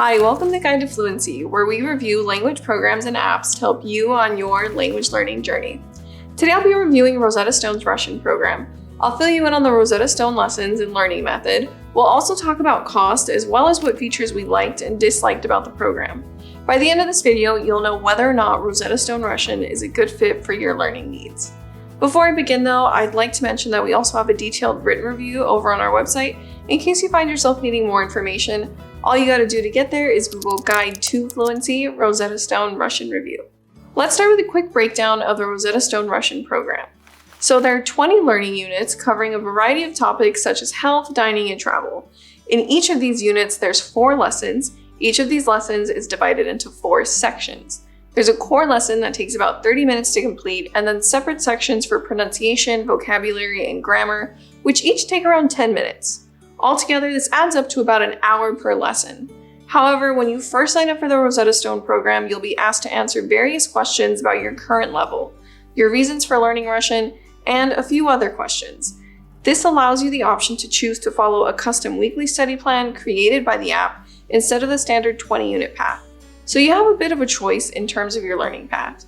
Hi, welcome to Guide to Fluency, where we review language programs and apps to help you on your language learning journey. Today I'll be reviewing Rosetta Stone's Russian program. I'll fill you in on the Rosetta Stone lessons and learning method. We'll also talk about cost as well as what features we liked and disliked about the program. By the end of this video, you'll know whether or not Rosetta Stone Russian is a good fit for your learning needs. Before I begin though, I'd like to mention that we also have a detailed written review over on our website in case you find yourself needing more information. All you gotta do to get there is Google Guide to Fluency Rosetta Stone Russian Review. Let's start with a quick breakdown of the Rosetta Stone Russian program. So there are 20 learning units covering a variety of topics such as health, dining, and travel. In each of these units, there's 4 lessons. Each of these lessons is divided into 4 sections. There's a core lesson that takes about 30 minutes to complete, and then separate sections for pronunciation, vocabulary, and grammar, which each take around 10 minutes. Altogether, this adds up to about an hour per lesson. However, when you first sign up for the Rosetta Stone program, you'll be asked to answer various questions about your current level, your reasons for learning Russian, and a few other questions. This allows you the option to choose to follow a custom weekly study plan created by the app instead of the standard 20-unit path. So you have a bit of a choice in terms of your learning path.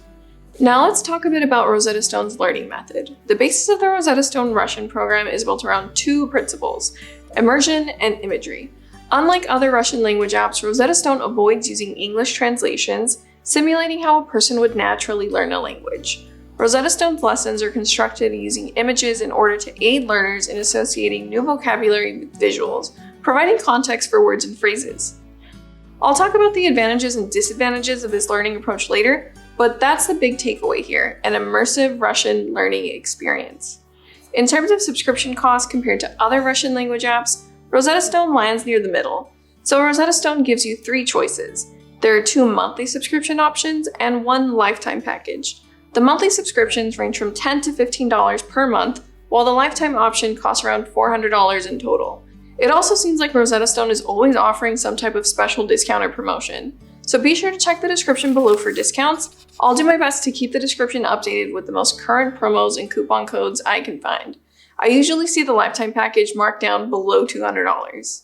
Now let's talk a bit about Rosetta Stone's learning method. The basis of the Rosetta Stone Russian program is built around 2 principles: immersion and imagery. Unlike other Russian language apps, Rosetta Stone avoids using English translations, simulating how a person would naturally learn a language. Rosetta Stone's lessons are constructed using images in order to aid learners in associating new vocabulary with visuals, providing context for words and phrases. I'll talk about the advantages and disadvantages of this learning approach later, but that's the big takeaway here: an immersive Russian learning experience. In terms of subscription costs compared to other Russian language apps, Rosetta Stone lands near the middle. So Rosetta Stone gives you 3 choices. There are 2 monthly subscription options and 1 lifetime package. The monthly subscriptions range from $10 to $15 per month, while the lifetime option costs around $400 in total. It also seems like Rosetta Stone is always offering some type of special discount or promotion. So be sure to check the description below for discounts. I'll do my best to keep the description updated with the most current promos and coupon codes I can find. I usually see the lifetime package marked down below $200.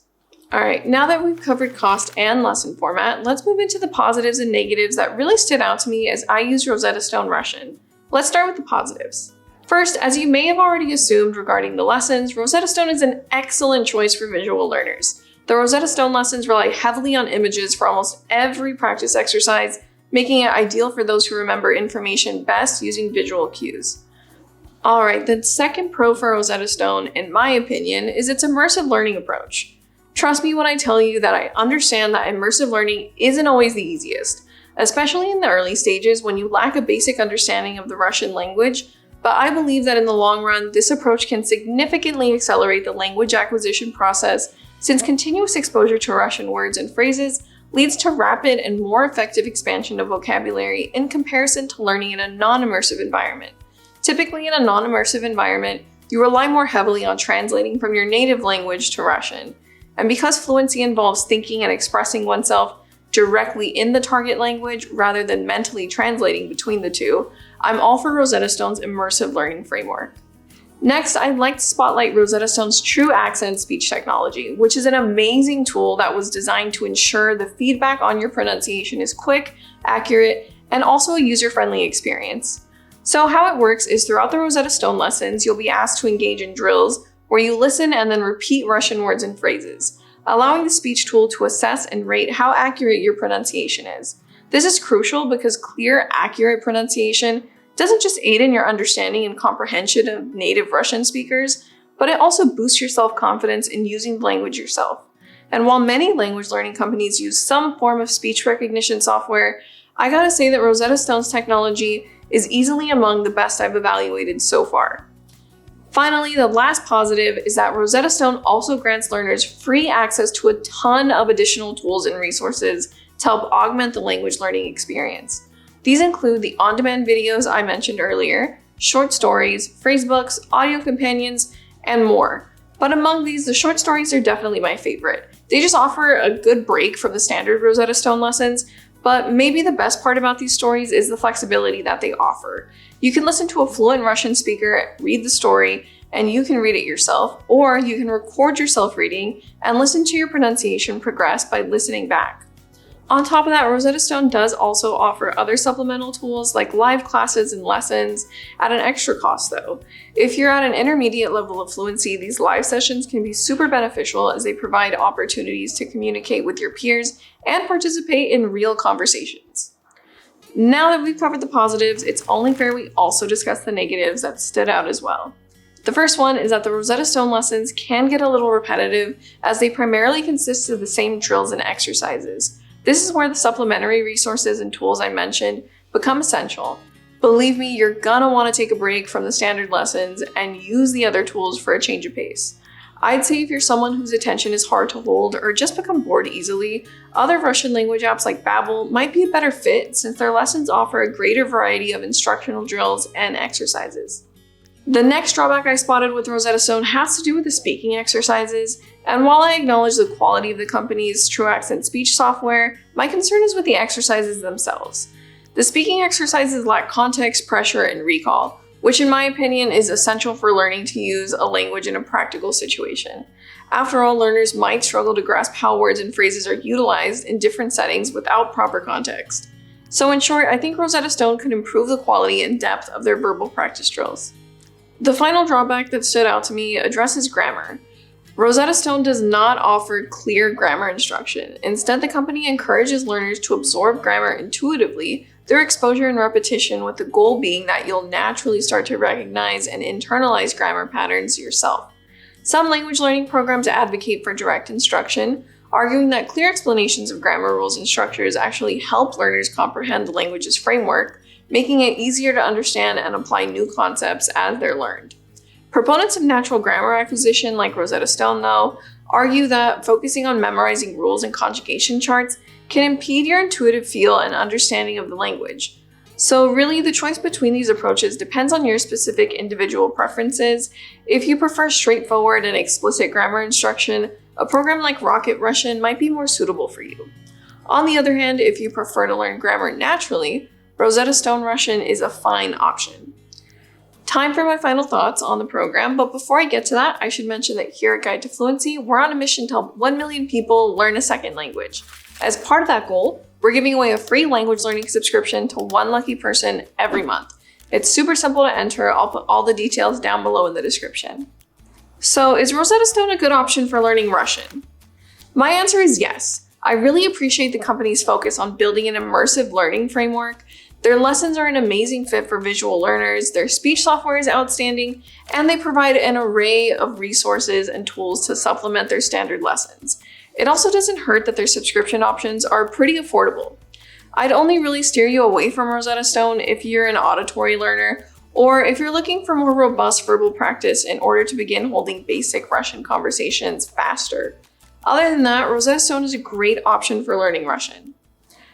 Alright, now that we've covered cost and lesson format, let's move into the positives and negatives that really stood out to me as I used Rosetta Stone Russian. Let's start with the positives. First, as you may have already assumed regarding the lessons, Rosetta Stone is an excellent choice for visual learners. The Rosetta Stone lessons rely heavily on images for almost every practice exercise, making it ideal for those who remember information best using visual cues. Alright, the second pro for Rosetta Stone, in my opinion, is its immersive learning approach. Trust me when I tell you that I understand that immersive learning isn't always the easiest, especially in the early stages when you lack a basic understanding of the Russian language, but I believe that in the long run, this approach can significantly accelerate the language acquisition process, since continuous exposure to Russian words and phrases leads to rapid and more effective expansion of vocabulary in comparison to learning in a non-immersive environment. Typically in a non-immersive environment, you rely more heavily on translating from your native language to Russian. And because fluency involves thinking and expressing oneself directly in the target language rather than mentally translating between the two, I'm all for Rosetta Stone's immersive learning framework. Next, I'd like to spotlight Rosetta Stone's True Accent speech technology, which is an amazing tool that was designed to ensure the feedback on your pronunciation is quick, accurate, and also a user-friendly experience. So how it works is throughout the Rosetta Stone lessons, you'll be asked to engage in drills where you listen and then repeat Russian words and phrases, allowing the speech tool to assess and rate how accurate your pronunciation is. This is crucial because clear, accurate pronunciation doesn't just aid in your understanding and comprehension of native Russian speakers, but it also boosts your self-confidence in using the language yourself. And while many language learning companies use some form of speech recognition software, I gotta say that Rosetta Stone's technology is easily among the best I've evaluated so far. Finally, the last positive is that Rosetta Stone also grants learners free access to a ton of additional tools and resources to help augment the language learning experience. These include the on-demand videos I mentioned earlier, short stories, phrasebooks, audio companions, and more. But among these, the short stories are definitely my favorite. They just offer a good break from the standard Rosetta Stone lessons, but maybe the best part about these stories is the flexibility that they offer. You can listen to a fluent Russian speaker read the story, and you can read it yourself, or you can record yourself reading and listen to your pronunciation progress by listening back. On top of that, Rosetta Stone does also offer other supplemental tools like live classes and lessons at an extra cost though. If you're at an intermediate level of fluency, these live sessions can be super beneficial as they provide opportunities to communicate with your peers and participate in real conversations. Now that we've covered the positives, it's only fair we also discuss the negatives that stood out as well. The first one is that the Rosetta Stone lessons can get a little repetitive as they primarily consist of the same drills and exercises. This is where the supplementary resources and tools I mentioned become essential. Believe me, you're gonna want to take a break from the standard lessons and use the other tools for a change of pace. I'd say if you're someone whose attention is hard to hold or just become bored easily, other Russian language apps like Babbel might be a better fit since their lessons offer a greater variety of instructional drills and exercises. The next drawback I spotted with Rosetta Stone has to do with the speaking exercises, and while I acknowledge the quality of the company's True Accent speech software, my concern is with the exercises themselves. The speaking exercises lack context, pressure, and recall, which in my opinion is essential for learning to use a language in a practical situation. After all, learners might struggle to grasp how words and phrases are utilized in different settings without proper context. So in short, I think Rosetta Stone could improve the quality and depth of their verbal practice drills. The final drawback that stood out to me addresses grammar. Rosetta Stone does not offer clear grammar instruction. Instead, the company encourages learners to absorb grammar intuitively through exposure and repetition, with the goal being that you'll naturally start to recognize and internalize grammar patterns yourself. Some language learning programs advocate for direct instruction, arguing that clear explanations of grammar rules and structures actually help learners comprehend the language's framework, making it easier to understand and apply new concepts as they're learned. Proponents of natural grammar acquisition, like Rosetta Stone though, argue that focusing on memorizing rules and conjugation charts can impede your intuitive feel and understanding of the language. So really, the choice between these approaches depends on your specific individual preferences. If you prefer straightforward and explicit grammar instruction, a program like Rocket Russian might be more suitable for you. On the other hand, if you prefer to learn grammar naturally, Rosetta Stone Russian is a fine option. Time for my final thoughts on the program, but before I get to that, I should mention that here at Guide to Fluency, we're on a mission to help 1 million people learn a second language. As part of that goal, we're giving away a free language learning subscription to one lucky person every month. It's super simple to enter. I'll put all the details down below in the description. So, is Rosetta Stone a good option for learning Russian? My answer is yes. I really appreciate the company's focus on building an immersive learning framework. Their lessons are an amazing fit for visual learners, their speech software is outstanding, and they provide an array of resources and tools to supplement their standard lessons. It also doesn't hurt that their subscription options are pretty affordable. I'd only really steer you away from Rosetta Stone if you're an auditory learner, or if you're looking for more robust verbal practice in order to begin holding basic Russian conversations faster. Other than that, Rosetta Stone is a great option for learning Russian.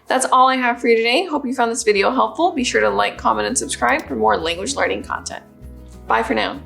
That's all I have for you today. Hope you found this video helpful. Be sure to like, comment, and subscribe for more language learning content. Bye for now.